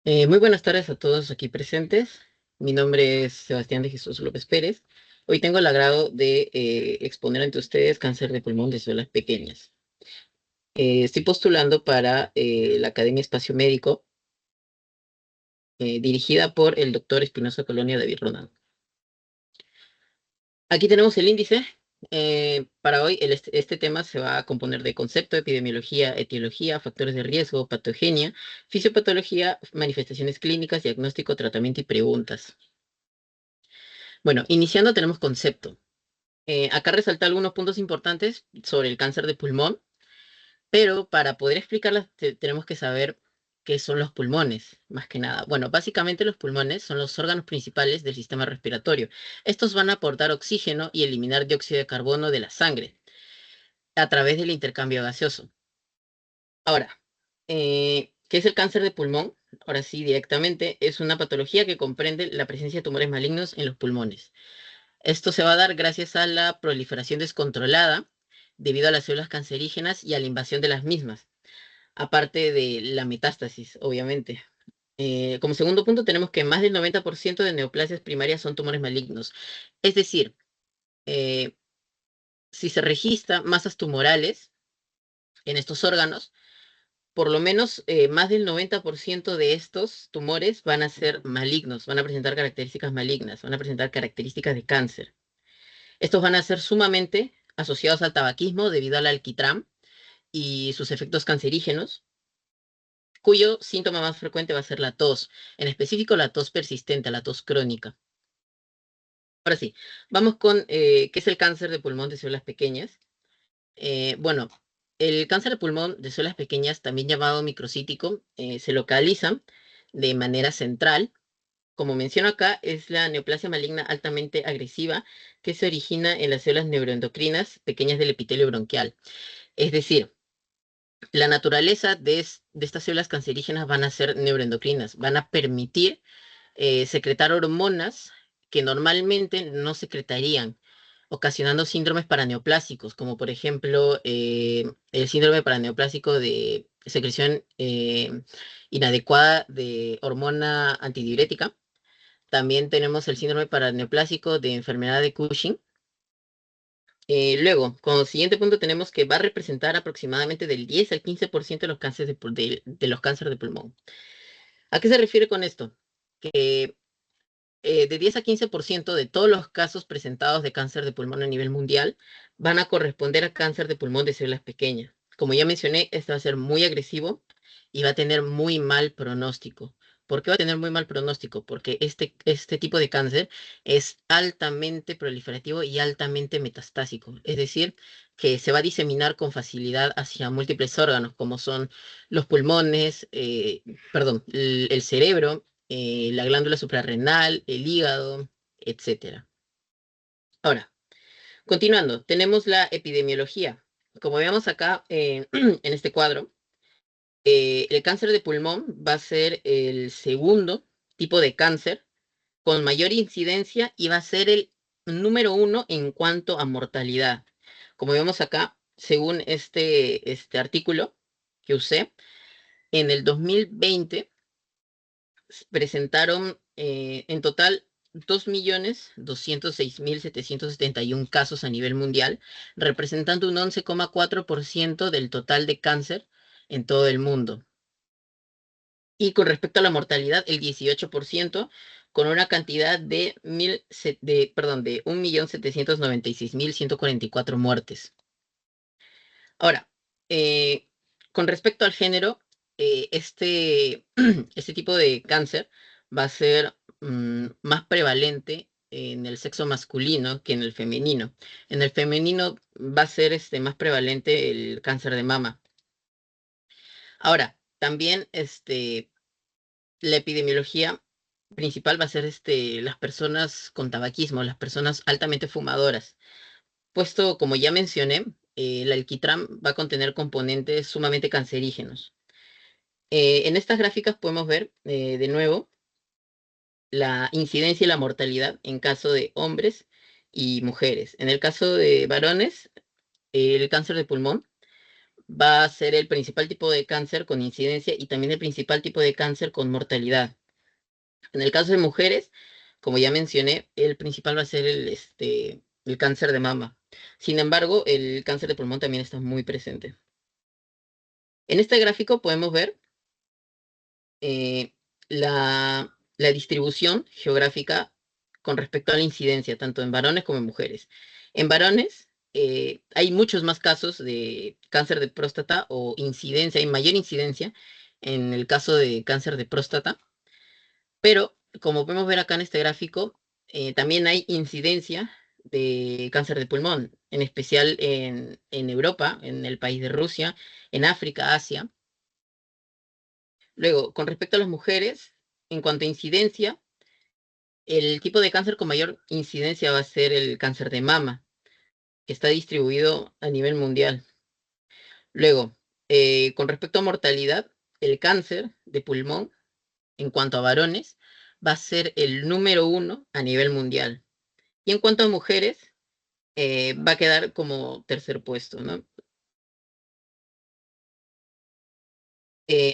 Muy buenas tardes a todos aquí presentes. Mi nombre es Sebastián de Jesús López Pérez. Hoy tengo el agrado de exponer ante ustedes cáncer de pulmón de células pequeñas. Estoy postulando para la Academia Espacio Médico, dirigida por el doctor Espinosa Colonia David Ronald. Aquí tenemos el índice. Para hoy, este tema se va a componer de concepto, epidemiología, etiología, factores de riesgo, patogenia, fisiopatología, manifestaciones clínicas, diagnóstico, tratamiento y preguntas. Bueno, iniciando tenemos concepto. Acá resalta algunos puntos importantes sobre el cáncer de pulmón, pero para poder explicarlas tenemos que saber qué son los pulmones, más que nada. Bueno, básicamente los pulmones son los órganos principales del sistema respiratorio. Estos van a aportar oxígeno y eliminar dióxido de carbono de la sangre a través del intercambio gaseoso. Ahora, ¿qué es el cáncer de pulmón? Ahora sí, directamente, es una patología que comprende la presencia de tumores malignos en los pulmones. Esto se va a dar gracias a la proliferación descontrolada debido a las células cancerígenas y a la invasión de las mismas, aparte de la metástasis, obviamente. Como segundo punto, tenemos que más del 90% de neoplasias primarias son tumores malignos. Es decir, eh, si se registra masas tumorales en estos órganos, por lo menos más del 90% de estos tumores van a ser malignos, van a presentar características malignas, van a presentar características de cáncer. Estos van a ser sumamente asociados al tabaquismo debido al alquitrán y sus efectos cancerígenos, cuyo síntoma más frecuente va a ser la tos, en específico la tos persistente, la tos crónica. Ahora sí, vamos con qué es el cáncer de pulmón de células pequeñas. Bueno, el cáncer de pulmón de células pequeñas, también llamado microcítico, se localiza de manera central. Como menciono acá, es la neoplasia maligna altamente agresiva que se origina en las células neuroendocrinas pequeñas del epitelio bronquial. Es decir, la naturaleza de estas células cancerígenas van a ser neuroendocrinas, van a permitir secretar hormonas que normalmente no secretarían, ocasionando síndromes paraneoplásicos, como por ejemplo el síndrome paraneoplásico de secreción inadecuada de hormona antidiurética. También tenemos el síndrome paraneoplásico de enfermedad de Cushing. Luego, como siguiente punto, tenemos que va a representar aproximadamente del 10 al 15% de los cánceres de los cánceres de pulmón. ¿A qué se refiere con esto? Que de 10 a 15% de todos los casos presentados de cáncer de pulmón a nivel mundial van a corresponder a cáncer de pulmón de células pequeñas. Como ya mencioné, este va a ser muy agresivo y va a tener muy mal pronóstico. ¿Por qué va a tener muy mal pronóstico? Porque este tipo de cáncer es altamente proliferativo y altamente metastásico. Es decir, que se va a diseminar con facilidad hacia múltiples órganos, como son los pulmones, perdón, el cerebro, la glándula suprarrenal, el hígado, etcétera. Ahora, continuando, tenemos la epidemiología. Como vemos acá en este cuadro, el cáncer de pulmón va a ser el segundo tipo de cáncer con mayor incidencia y va a ser el número uno en cuanto a mortalidad. Como vemos acá, según este artículo que usé, en el 2020 presentaron en total 2.206.771 casos a nivel mundial, representando un 11,4% del total de cáncer en todo el mundo. Y con respecto a la mortalidad, el 18%, con una cantidad de 1.796.144 muertes. Ahora, eh, con respecto al género, este tipo de cáncer va a ser más prevalente en el sexo masculino que en el femenino. En el femenino va a ser más prevalente el cáncer de mama. Ahora, también la epidemiología principal va a ser las personas con tabaquismo, las personas altamente fumadoras, puesto, como ya mencioné, el alquitrán va a contener componentes sumamente cancerígenos. En estas gráficas podemos ver de nuevo la incidencia y la mortalidad en caso de hombres y mujeres. En el caso de varones, el cáncer de pulmón va a ser el principal tipo de cáncer con incidencia y también el principal tipo de cáncer con mortalidad. En el caso de mujeres, como ya mencioné, el principal va a ser el cáncer de mama. Sin embargo, el cáncer de pulmón también está muy presente. En este gráfico podemos ver eh, la distribución geográfica con respecto a la incidencia, tanto en varones como en mujeres. En varones hay muchos más casos de cáncer de próstata o incidencia, hay mayor incidencia en el caso de cáncer de próstata, pero como podemos ver acá en este gráfico, también hay incidencia de cáncer de pulmón, en especial en Europa, en el país de Rusia, en África, Asia. Luego, con respecto a las mujeres, en cuanto a incidencia, el tipo de cáncer con mayor incidencia va a ser el cáncer de mama, que está distribuido a nivel mundial. Luego, con respecto a mortalidad, el cáncer de pulmón, en cuanto a varones, va a ser el número uno a nivel mundial. Y en cuanto a mujeres, va a quedar como tercer puesto, ¿no?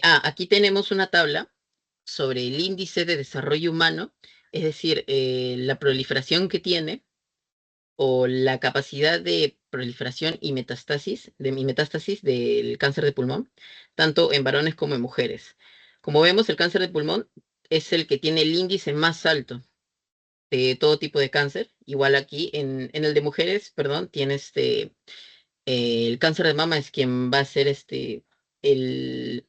Aquí tenemos una tabla sobre el índice de desarrollo humano, es decir, la proliferación que tiene o la capacidad de proliferación y metástasis del cáncer de pulmón, tanto en varones como en mujeres. Como vemos, el cáncer de pulmón es el que tiene el índice más alto de todo tipo de cáncer. Igual aquí, en el de mujeres, perdón, tiene el cáncer de mama es quien va a ser el,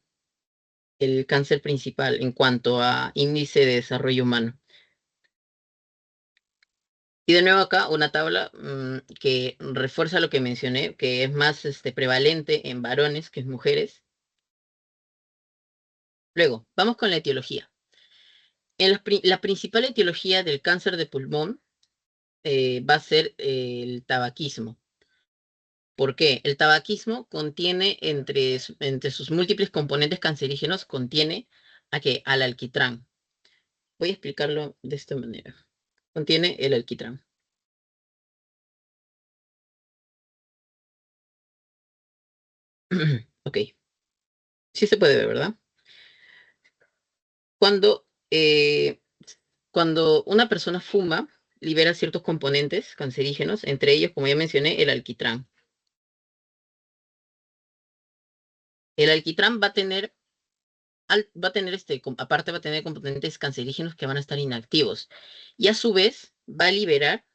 el cáncer principal en cuanto a índice de desarrollo humano. Y de nuevo acá una tabla que refuerza lo que mencioné, que es más prevalente en varones que en mujeres. Luego, vamos con la etiología. La principal etiología del cáncer de pulmón va a ser el tabaquismo. ¿Por qué? El tabaquismo contiene entre sus múltiples componentes cancerígenos, contiene ¿a qué? Al alquitrán. Voy a explicarlo de esta manera. Contiene el alquitrán. Ok, sí se puede ver, ¿verdad? Cuando, eh, cuando una persona fuma, libera ciertos componentes cancerígenos, entre ellos, como ya mencioné, el alquitrán. El alquitrán aparte va a tener componentes cancerígenos que van a estar inactivos. Y a su vez va a liberar,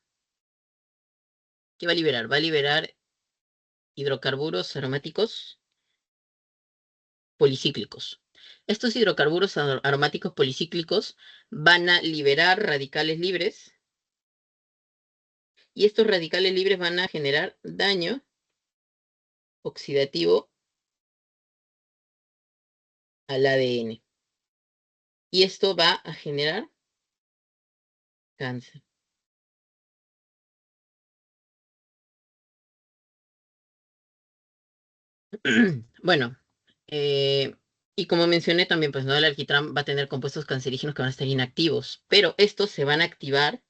¿qué va a liberar? Va a liberar hidrocarburos aromáticos policíclicos. Estos hidrocarburos aromáticos policíclicos van a liberar radicales libres y estos radicales libres van a generar daño oxidativo al ADN. Y esto va a generar cáncer. Bueno, eh, y como mencioné también, pues no, el alquitrán va a tener compuestos cancerígenos que van a estar inactivos, pero estos se van a activar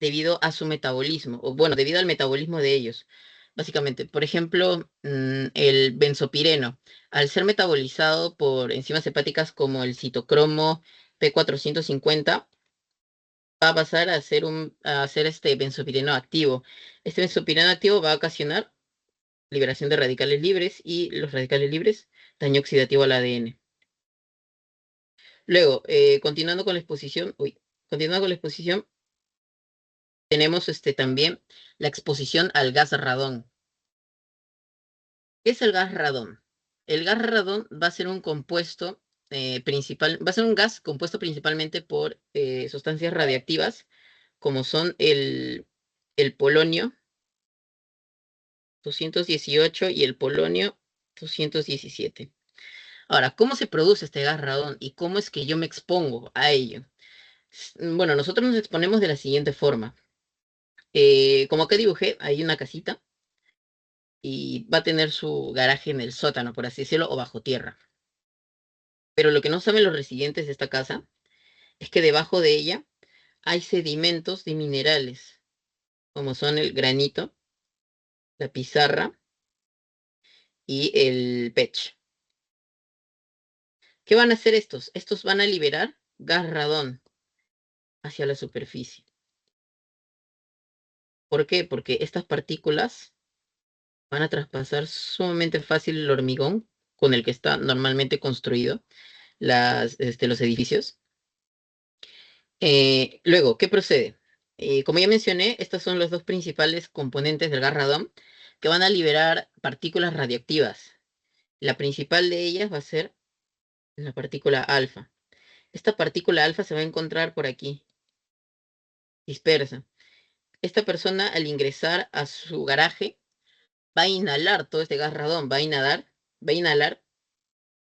debido a su metabolismo, o bueno, debido al metabolismo de ellos. Básicamente, por ejemplo, el benzopireno, al ser metabolizado por enzimas hepáticas como el citocromo P450, va a pasar a ser este benzopireno activo. Este benzopireno activo va a ocasionar liberación de radicales libres y los radicales libres, daño oxidativo al ADN. Luego, continuando con la exposición, tenemos también la exposición al gas radón. ¿Qué es el gas radón? El gas radón va a ser un compuesto va a ser un gas compuesto principalmente por sustancias radiactivas, como son el polonio 218 y el polonio 217. Ahora, ¿cómo se produce este gas radón y cómo es que yo me expongo a ello? Bueno, nosotros nos exponemos de la siguiente forma. Como acá dibujé, hay una casita y va a tener su garaje en el sótano, por así decirlo, o bajo tierra. Pero lo que no saben los residentes de esta casa es que debajo de ella hay sedimentos de minerales, como son el granito, la pizarra y el PETCH. ¿Qué van a hacer estos? Estos van a liberar gas radón hacia la superficie. ¿Por qué? Porque estas partículas van a traspasar sumamente fácil el hormigón con el que está normalmente construido los edificios. Luego, ¿qué procede? Como ya mencioné, estos son los dos principales componentes del gas radón que van a liberar partículas radioactivas. La principal de ellas va a ser la partícula alfa. Esta partícula alfa se va a encontrar por aquí, dispersa. Esta persona, al ingresar a su garaje, va a inhalar todo este gas radón, va a inhalar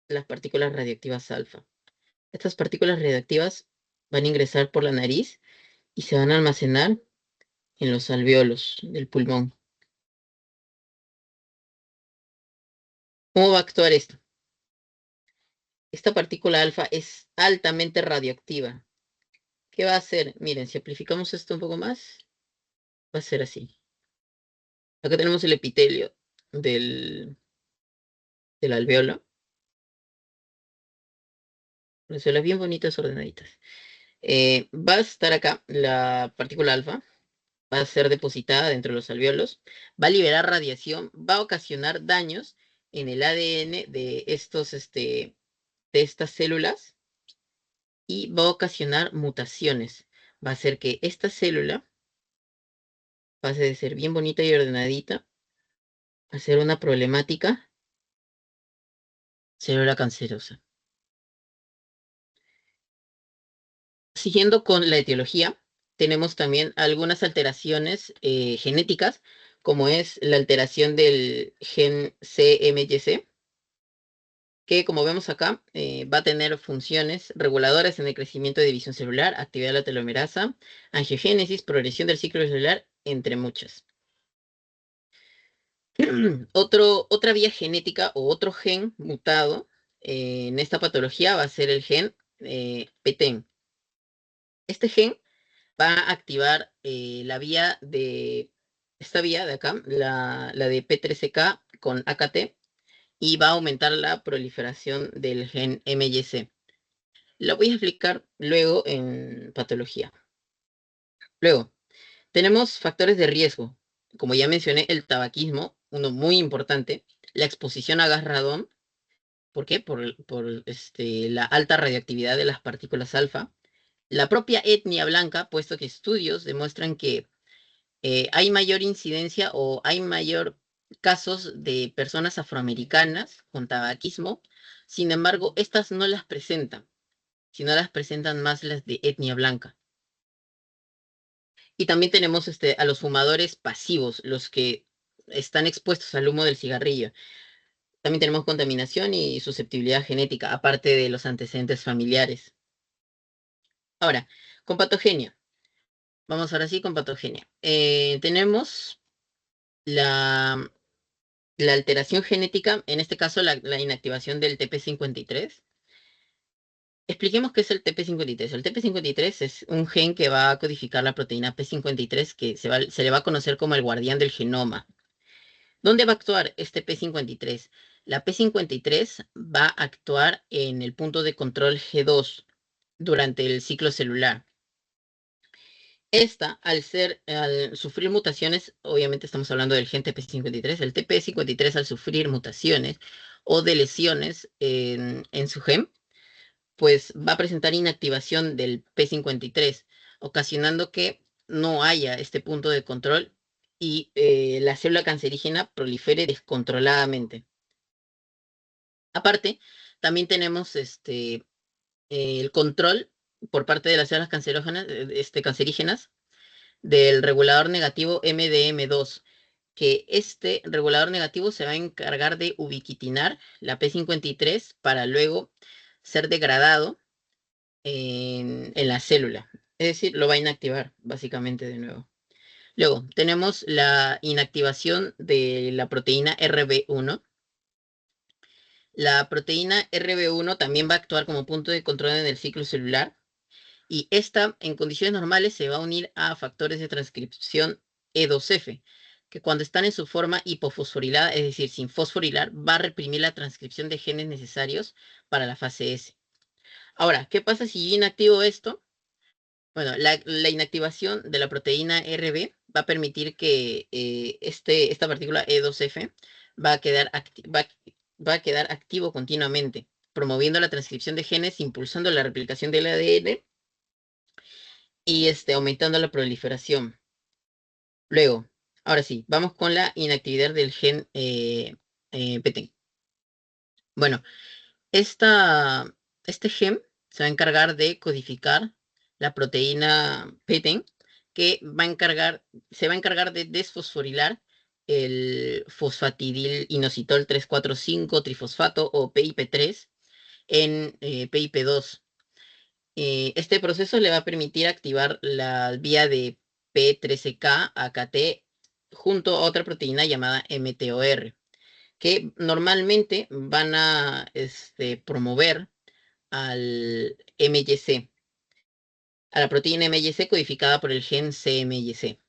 las partículas radioactivas alfa. Estas partículas radioactivas van a ingresar por la nariz y se van a almacenar en los alvéolos del pulmón. ¿Cómo va a actuar esto? Esta partícula alfa es altamente radioactiva. ¿Qué va a hacer? Miren, si amplificamos esto un poco más, va a ser así. Acá tenemos el epitelio del alvéolo. Células bien bonitas, ordenaditas. Va a estar acá la partícula alfa, va a ser depositada dentro de los alvéolos, va a liberar radiación, va a ocasionar daños en el ADN de estas células y va a ocasionar mutaciones. Va a hacer que esta célula pase de ser bien bonita y ordenadita a ser una problemática célula cancerosa. Siguiendo con la etiología, tenemos también algunas alteraciones genéticas, como es la alteración del gen CMYC, que como vemos acá, va a tener funciones reguladoras en el crecimiento de división celular, actividad de la telomerasa, angiogénesis, progresión del ciclo celular, entre muchas. Otra vía genética o otro gen mutado en esta patología va a ser el gen PTEN. Este gen va a activar esta vía de acá, la de P13K con AKT, y va a aumentar la proliferación del gen MYC. Lo voy a explicar luego en patología. Luego, tenemos factores de riesgo. Como ya mencioné, el tabaquismo, uno muy importante, la exposición a gas radón. ¿Por qué? Por la alta radioactividad de las partículas alfa. La propia etnia blanca, puesto que estudios demuestran que hay mayor incidencia o hay mayor casos de personas afroamericanas con tabaquismo. Sin embargo, estas no las presentan, sino las presentan más las de etnia blanca. Y también tenemos a los fumadores pasivos, los que están expuestos al humo del cigarrillo. También tenemos contaminación y susceptibilidad genética, aparte de los antecedentes familiares. Ahora, con patogenia. Vamos ahora sí con patogenia. Tenemos la, la alteración genética, en este caso la inactivación del TP53. Expliquemos qué es el TP53. El TP53 es un gen que va a codificar la proteína P53 que se le va a conocer como el guardián del genoma. ¿Dónde va a actuar este P53? La P53 va a actuar en el punto de control G2 durante el ciclo celular. Al sufrir mutaciones, obviamente estamos hablando del gen TP53, el TP53 al sufrir mutaciones o de lesiones en su gen, pues va a presentar inactivación del P53, ocasionando que no haya este punto de control y la célula cancerígena prolifere descontroladamente. Aparte, también tenemos el control por parte de las células cancerígenas del regulador negativo MDM2, que este regulador negativo se va a encargar de ubiquitinar la P53 para luego ser degradado en la célula. Es decir, lo va a inactivar básicamente de nuevo. Luego, tenemos la inactivación de la proteína RB1. La proteína RB1 también va a actuar como punto de control en el ciclo celular y esta, en condiciones normales, se va a unir a factores de transcripción E2F. que cuando están en su forma hipofosforilada, es decir, sin fosforilar, va a reprimir la transcripción de genes necesarios para la fase S. Ahora, ¿qué pasa si yo inactivo esto? Bueno, la inactivación de la proteína RB va a permitir que esta partícula E2F va a quedar, va a quedar activo continuamente, promoviendo la transcripción de genes, impulsando la replicación del ADN y aumentando la proliferación. Luego, ahora sí, vamos con la inactividad del gen PTEN. Bueno, este gen se va a encargar de codificar la proteína PTEN, que se va a encargar de desfosforilar el fosfatidil inositol 3,4,5 trifosfato o PIP3 en PIP2. Este proceso le va a permitir activar la vía de P13K AKT junto a otra proteína llamada MTOR, que normalmente van a promover al MYC, a la proteína MYC codificada por el gen CMYC.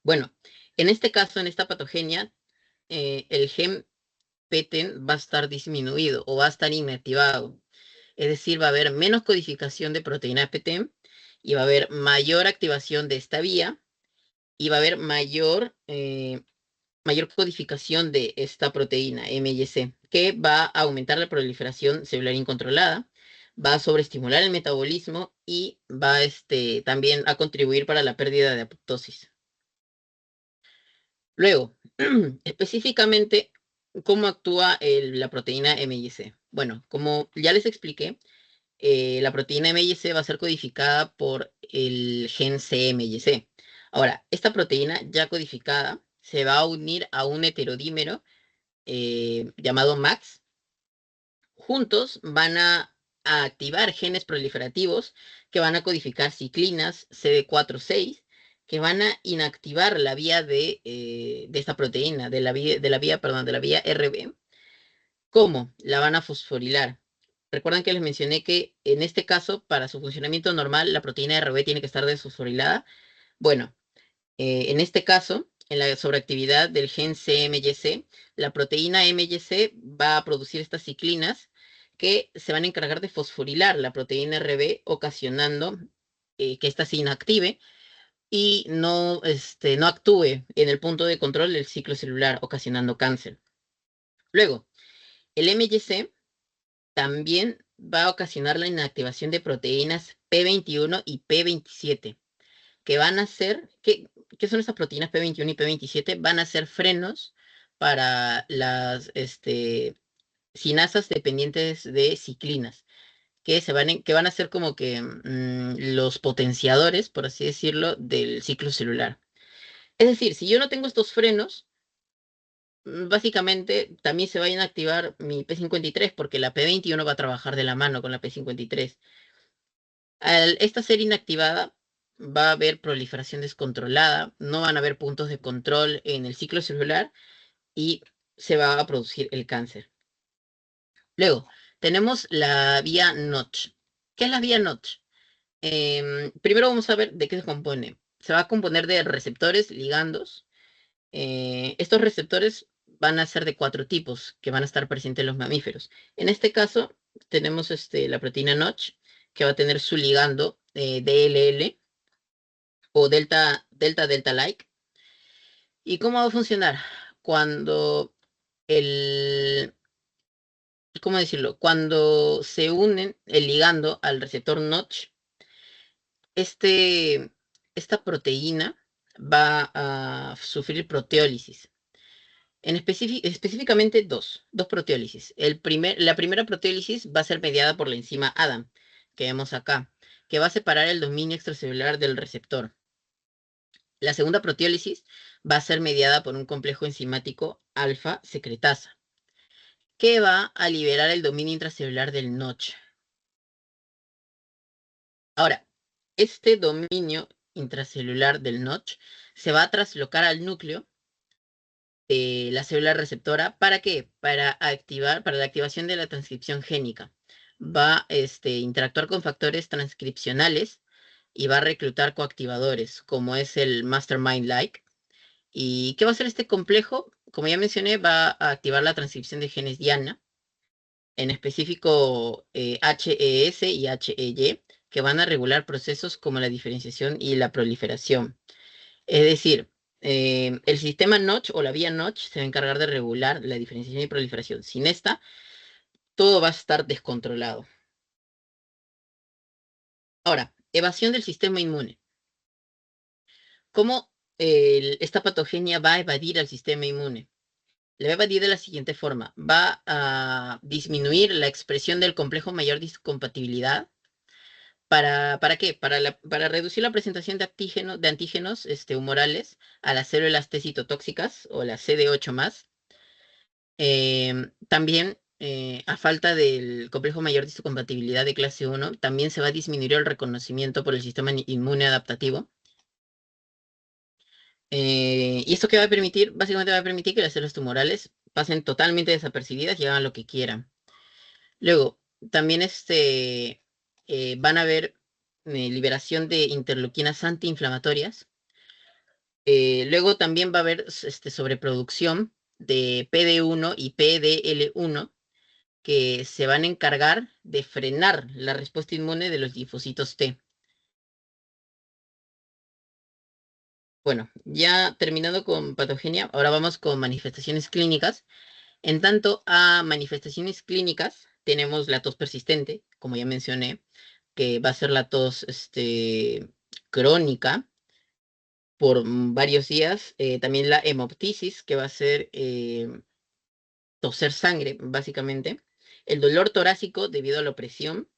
Bueno, en este caso, en esta patogenia, el gen PTEN va a estar disminuido o va a estar inactivado. Es decir, va a haber menos codificación de proteína PTEN y va a haber mayor activación de esta vía y va a haber mayor codificación de esta proteína MYC, que va a aumentar la proliferación celular incontrolada, va a sobreestimular el metabolismo y va también a contribuir para la pérdida de apoptosis. Luego, específicamente, ¿cómo actúa la proteína MYC? Bueno, como ya les expliqué, la proteína MYC va a ser codificada por el gen CMYC. Ahora, esta proteína ya codificada se va a unir a un heterodímero llamado MAX. Juntos van a activar genes proliferativos que van a codificar ciclinas CD4,6, que van a inactivar la vía de esta proteína, perdón, de la vía RB. ¿Cómo? La van a fosforilar. Recuerdan que les mencioné que en este caso, para su funcionamiento normal, la proteína RB tiene que estar desfosforilada. Bueno, en este caso, en la sobreactividad del gen CMYC, la proteína MYC va a producir estas ciclinas que se van a encargar de fosforilar la proteína RB, ocasionando que ésta se inactive y no actúe en el punto de control del ciclo celular, ocasionando cáncer. Luego, el MYC también va a ocasionar la inactivación de proteínas P21 y P27, que van a ser, ¿qué son esas proteínas P21 y P27? Van a ser frenos para las sinasas dependientes de ciclinas, que van a ser como que los potenciadores, por así decirlo, del ciclo celular. Es decir, si yo no tengo estos frenos, básicamente también se va a inactivar mi P53 porque la P21 va a trabajar de la mano con la P53. Al esta ser inactivada, va a haber proliferación descontrolada, no van a haber puntos de control en el ciclo celular y se va a producir el cáncer. Luego, tenemos la vía Notch. ¿Qué es la vía Notch? Primero vamos a ver de qué se compone. Se va a componer de receptores, ligandos. Estos receptores van a ser de 4 tipos que van a estar presentes en los mamíferos. En este caso, tenemos la proteína Notch, que va a tener su ligando DLL o delta-like. ¿Y cómo va a funcionar? Cuando el, ¿cómo decirlo? Cuando se unen el ligando al receptor Notch, este, esta proteína va a sufrir proteólisis. Específicamente dos proteólisis. La primera proteólisis va a ser mediada por la enzima ADAM, que vemos acá, que va a separar el dominio extracelular del receptor. La segunda proteólisis va a ser mediada por un complejo enzimático alfa secretasa, que va a liberar el dominio intracelular del Notch. Ahora, este dominio intracelular del Notch se va a traslocar al núcleo de la célula receptora. ¿Para qué? Para la activación de la transcripción génica. Va a interactuar con factores transcripcionales y va a reclutar coactivadores, como es el Mastermind-like. ¿Y qué va a hacer este complejo? Como ya mencioné, va a activar la transcripción de genes diana, en específico HES y HEY, que van a regular procesos como la diferenciación y la proliferación. Es decir, el sistema Notch o la vía Notch se va a encargar de regular la diferenciación y proliferación. Sin esta, todo va a estar descontrolado. Ahora, evasión del sistema inmune. ¿Cómo esta patogenia va a evadir al sistema inmune? Le va a evadir de la siguiente forma. Va a disminuir la expresión del complejo mayor discompatibilidad. ¿Para qué? Para reducir la presentación de antígenos humorales a las células T citotóxicas o las CD8+. También, a falta del complejo mayor discompatibilidad de clase 1, también se va a disminuir el reconocimiento por el sistema inmune adaptativo. ¿Y esto qué va a permitir? Básicamente va a permitir que las células tumorales pasen totalmente desapercibidas y hagan lo que quieran. Luego, también van a haber liberación de interleuquinas antiinflamatorias. Luego también va a haber sobreproducción de PD1 y PDL1 que se van a encargar de frenar la respuesta inmune de los linfocitos T. Bueno, ya terminando con patogenia, ahora vamos con manifestaciones clínicas. En tanto a manifestaciones clínicas, tenemos la tos persistente, como ya mencioné, que va a ser la tos crónica por varios días. También la hemoptisis, que va a ser toser sangre, básicamente. El dolor torácico debido a la opresión.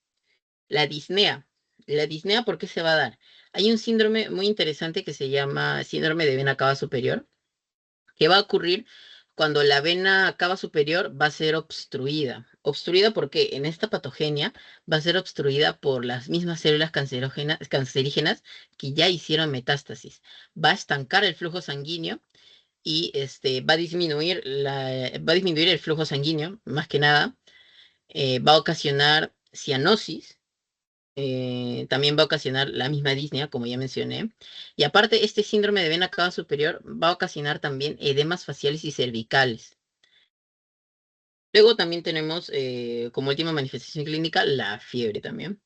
La disnea. La disnea, ¿por qué se va a dar? Hay un síndrome muy interesante que se llama síndrome de vena cava superior, que va a ocurrir cuando la vena cava superior va a ser obstruida. ¿Obstruida porque en esta patogenia va a ser obstruida por las mismas células cancerígenas que ya hicieron metástasis? Va a estancar el flujo sanguíneo y va a disminuir el flujo sanguíneo, más que nada. Va a ocasionar cianosis. También va a ocasionar la misma disnea, como ya mencioné. Y aparte, este síndrome de vena cava superior va a ocasionar también edemas faciales y cervicales. Luego también tenemos como última manifestación clínica la fiebre también.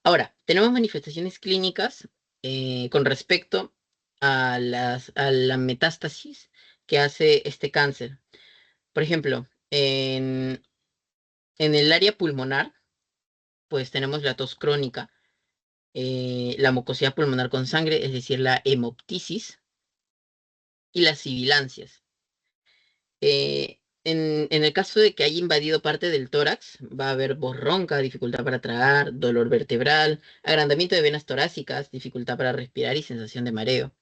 Ahora, tenemos manifestaciones clínicas con respecto a la metástasis que hace este cáncer. Por ejemplo, en el área pulmonar, pues tenemos la tos crónica, la mucosidad pulmonar con sangre, es decir, la hemoptisis y las sibilancias. En el caso de que haya invadido parte del tórax, va a haber voz ronca, dificultad para tragar, dolor vertebral, agrandamiento de venas torácicas, dificultad para respirar y sensación de mareo.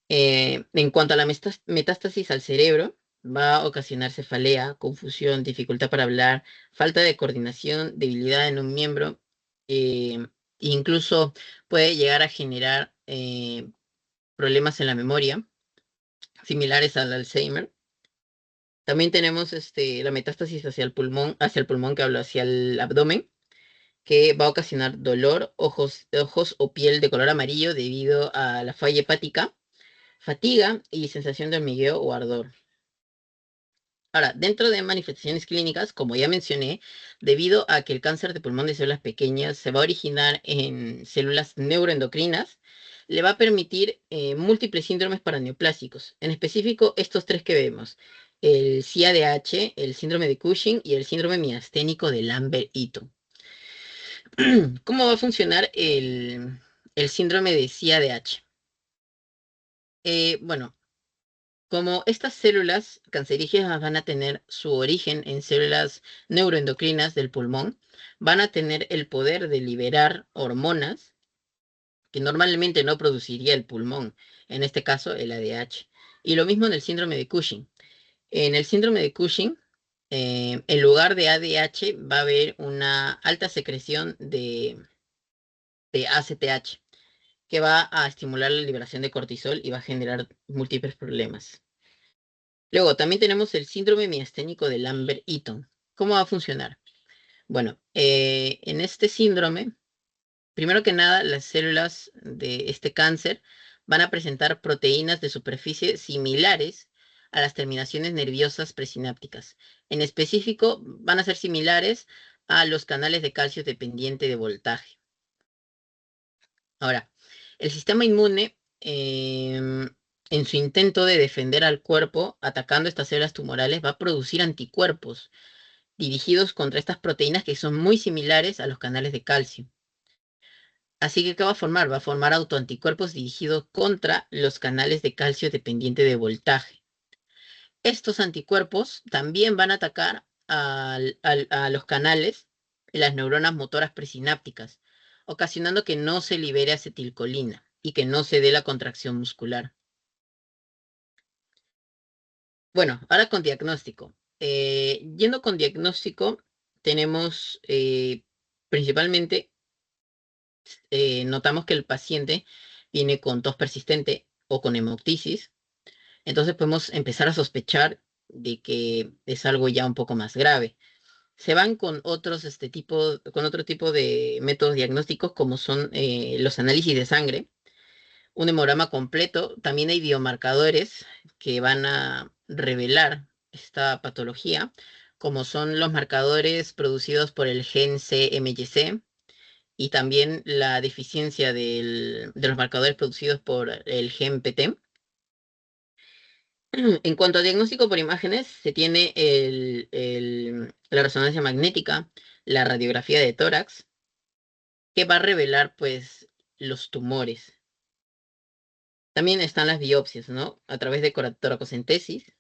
En cuanto a la metástasis al cerebro, va a ocasionar cefalea, confusión, dificultad para hablar, falta de coordinación, debilidad en un miembro, incluso puede llegar a generar problemas en la memoria, similares al Alzheimer. También tenemos la metástasis hacia el pulmón que hablo hacia el abdomen, que va a ocasionar dolor, ojos o piel de color amarillo debido a la falla hepática, fatiga y sensación de hormigueo o ardor. Ahora, dentro de manifestaciones clínicas, como ya mencioné, debido a que el cáncer de pulmón de células pequeñas se va a originar en células neuroendocrinas, le va a permitir múltiples síndromes paraneoplásicos. En específico, estos tres que vemos: el CADH, el síndrome de Cushing y el síndrome miasténico de Lambert-Eaton. ¿Cómo va a funcionar el síndrome de CADH? Bueno, como estas células cancerígenas van a tener su origen en células neuroendocrinas del pulmón, van a tener el poder de liberar hormonas que normalmente no produciría el pulmón, en este caso el ADH. Y lo mismo en el síndrome de Cushing. En el síndrome de Cushing, en lugar de ADH va a haber una alta secreción de ACTH, que va a estimular la liberación de cortisol y va a generar múltiples problemas. Luego, también tenemos el síndrome miasténico de Lambert-Eaton. ¿Cómo va a funcionar? Bueno, en este síndrome, primero que nada, las células de este cáncer van a presentar proteínas de superficie similares a las terminaciones nerviosas presinápticas. En específico, van a ser similares a los canales de calcio dependiente de voltaje. Ahora, el sistema inmune, en su intento de defender al cuerpo atacando estas células tumorales, va a producir anticuerpos dirigidos contra estas proteínas que son muy similares a los canales de calcio. Así que, ¿qué va a formar? Va a formar autoanticuerpos dirigidos contra los canales de calcio dependiente de voltaje. Estos anticuerpos también van a atacar a los canales y las neuronas motoras presinápticas, ocasionando que no se libere acetilcolina y que no se dé la contracción muscular. Bueno, ahora con diagnóstico. Yendo con diagnóstico, tenemos principalmente, notamos que el paciente viene con tos persistente o con hemoptisis. Entonces podemos empezar a sospechar de que es algo ya un poco más grave. Se van con con otro tipo de métodos diagnósticos como son los análisis de sangre, un hemograma completo. También hay biomarcadores que van a revelar esta patología, como son los marcadores producidos por el gen CMYC y también la deficiencia de los marcadores producidos por el gen PT. En cuanto a diagnóstico por imágenes, se tiene la resonancia magnética, la radiografía de tórax, que va a revelar, pues, los tumores. También están las biopsias, ¿no? A través de toracocentesis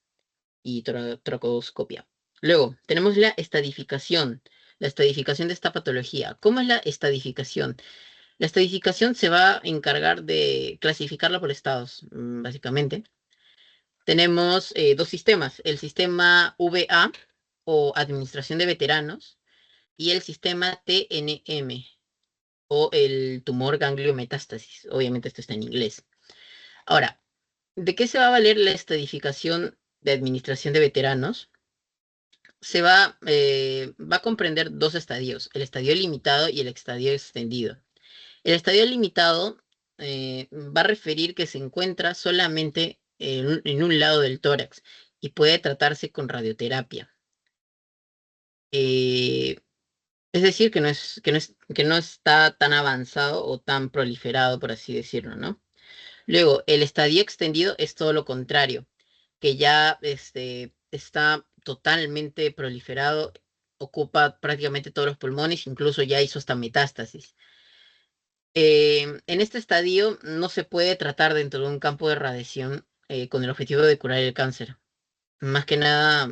y tracoscopia. Luego, tenemos la estadificación de esta patología. ¿Cómo es la estadificación? La estadificación se va a encargar de clasificarla por estados, básicamente. Tenemos dos sistemas, el sistema VA o Administración de Veteranos y el sistema TNM o el tumor ganglio metástasis. Obviamente esto está en inglés. Ahora, ¿de qué se va a valer la estadificación de Administración de Veteranos? Va a comprender dos estadios, el estadio limitado y el estadio extendido. El estadio limitado va a referir que se encuentra solamente en un lado del tórax y puede tratarse con radioterapia. Eh, es decir, que no está tan avanzado o tan proliferado, por así decirlo, ¿no? Luego, el estadio extendido es todo lo contrario, que ya está totalmente proliferado, ocupa prácticamente todos los pulmones, incluso ya hizo hasta metástasis. En este estadio no se puede tratar dentro de un campo de radiación con el objetivo de curar el cáncer. Más que nada,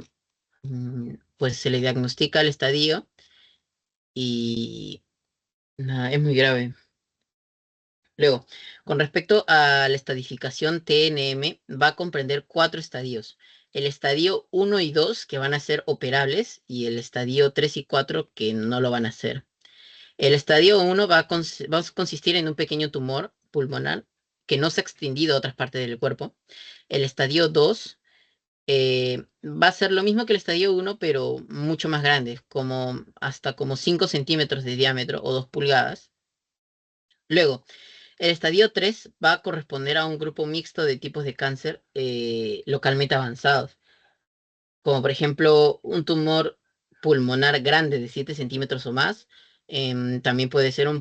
pues se le diagnostica el estadio y nada, es muy grave. Luego, con respecto a la estadificación TNM, va a comprender cuatro estadios. El estadio 1 y 2 que van a ser operables y el estadio 3 y 4 que no lo van a hacer. El estadio 1 va a consistir en un pequeño tumor pulmonar que no se ha extendido a otras partes del cuerpo. El estadio 2 va a ser lo mismo que el estadio 1, pero mucho más grande, hasta como 5 centímetros de diámetro o 2 pulgadas. Luego, el estadio 3 va a corresponder a un grupo mixto de tipos de cáncer localmente avanzados, como por ejemplo un tumor pulmonar grande de 7 centímetros o más. También puede ser un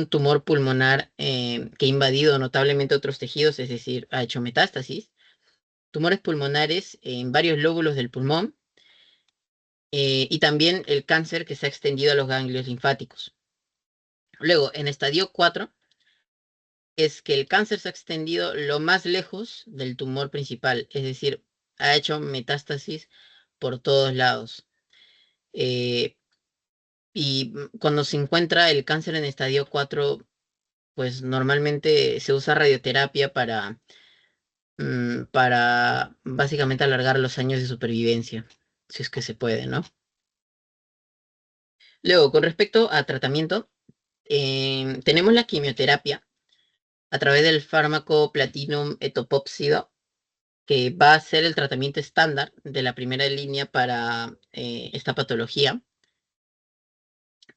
tumor pulmonar que ha invadido notablemente otros tejidos, es decir, ha hecho metástasis. Tumores pulmonares en varios lóbulos del pulmón y también el cáncer que se ha extendido a los ganglios linfáticos. Luego, en estadio 4 es que el cáncer se ha extendido lo más lejos del tumor principal, es decir, ha hecho metástasis por todos lados. Eh, cuando se encuentra el cáncer en estadio 4, pues normalmente se usa radioterapia para básicamente alargar los años de supervivencia, si es que se puede, ¿no? Luego, con respecto a tratamiento, tenemos la quimioterapia a través del fármaco Platinum etoposide, que va a ser el tratamiento estándar de la primera línea para esta patología.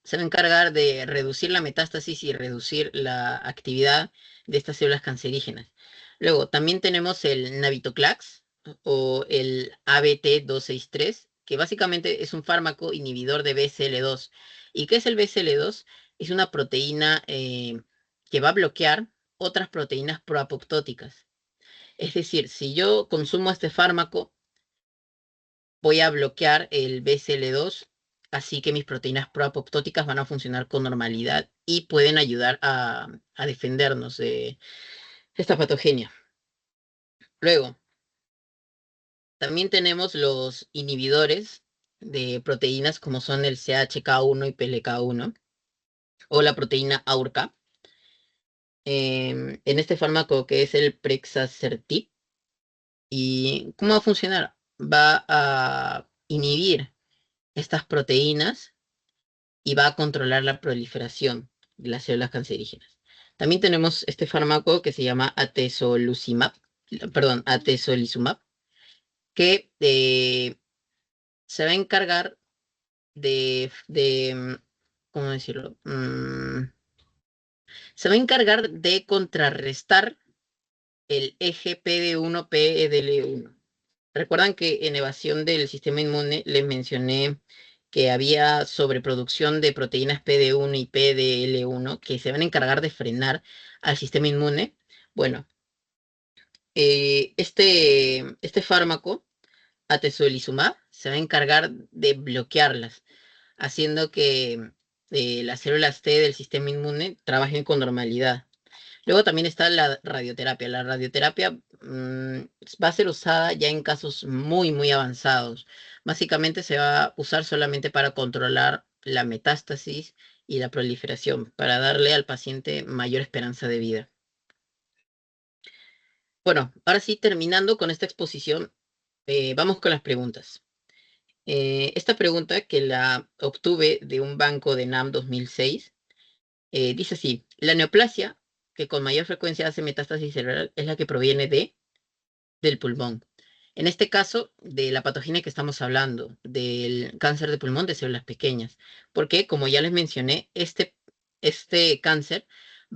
Se va a encargar de reducir la metástasis y reducir la actividad de estas células cancerígenas. Luego, también tenemos el navitoclax o el ABT263, que básicamente es un fármaco inhibidor de BCL2. ¿Y qué es el BCL2? Es una proteína que va a bloquear otras proteínas proapoptóticas. Es decir, si yo consumo este fármaco, voy a bloquear el BCL2, así que mis proteínas proapoptóticas van a funcionar con normalidad y pueden ayudar a defendernos de esta patogenia. Luego, también tenemos los inhibidores de proteínas como son el CHK1 y PLK1 o la proteína AURCA. En este fármaco que es el Prexacertib. ¿Y cómo va a funcionar? Va a inhibir estas proteínas y va a controlar la proliferación de las células cancerígenas. También tenemos este fármaco que se llama atezolizumab, que se va a encargar ¿cómo decirlo? Se va a encargar de contrarrestar el eje PD1-PDL1. Recuerdan que en evasión del sistema inmune les mencioné que había sobreproducción de proteínas PD1 y PDL1 que se van a encargar de frenar al sistema inmune. Bueno, este fármaco, atezolizumab, se va a encargar de bloquearlas, haciendo que las células T del sistema inmune trabajen con normalidad. Luego también está la radioterapia. La radioterapia va a ser usada ya en casos muy, muy avanzados. Básicamente se va a usar solamente para controlar la metástasis y la proliferación, para darle al paciente mayor esperanza de vida. Bueno, ahora sí, terminando con esta exposición, vamos con las preguntas. Esta pregunta que la obtuve de un banco de NAM 2006, dice así: la neoplasia que con mayor frecuencia hace metástasis cerebral es la que proviene del pulmón. En este caso, de la patogenia que estamos hablando, del cáncer de pulmón de células pequeñas, porque como ya les mencioné, este cáncer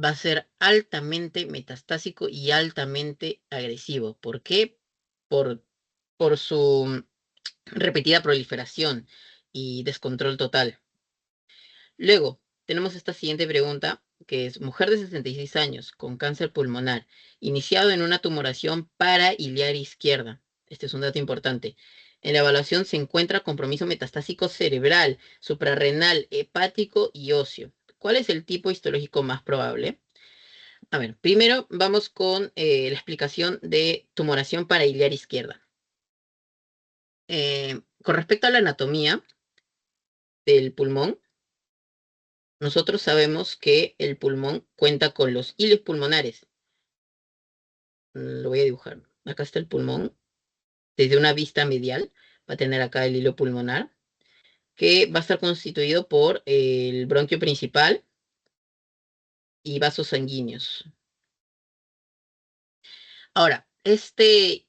va a ser altamente metastásico y altamente agresivo. ¿Por qué? Por, por su repetida proliferación y descontrol total. Luego, tenemos esta siguiente pregunta, que es: mujer de 66 años con cáncer pulmonar, iniciado en una tumoración parailiar izquierda. Este es un dato importante. En la evaluación se encuentra compromiso metastásico cerebral, suprarrenal, hepático y óseo. ¿Cuál es el tipo histológico más probable? A ver, primero vamos con la explicación de tumoración parailiar izquierda. Con respecto a la anatomía del pulmón, nosotros sabemos que el pulmón cuenta con los hilios pulmonares. Lo voy a dibujar. Acá está el pulmón. Desde una vista medial va a tener acá el hilo pulmonar, que va a estar constituido por el bronquio principal y vasos sanguíneos. Ahora, este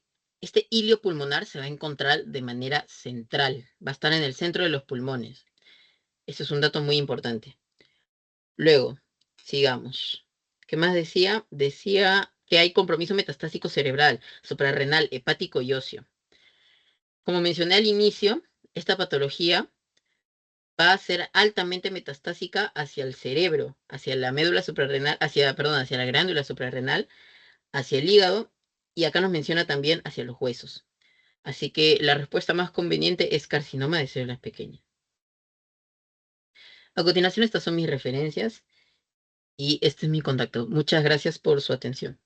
hilio pulmonar se va a encontrar de manera central. Va a estar en el centro de los pulmones. Eso es un dato muy importante. Luego, sigamos. ¿Qué más decía? Decía que hay compromiso metastásico cerebral, suprarrenal, hepático y óseo. Como mencioné al inicio, esta patología va a ser altamente metastásica hacia el cerebro, hacia la médula suprarrenal, hacia la glándula suprarrenal, hacia el hígado, y acá nos menciona también hacia los huesos. Así que la respuesta más conveniente es carcinoma de células pequeñas. A continuación, estas son mis referencias y este es mi contacto. Muchas gracias por su atención.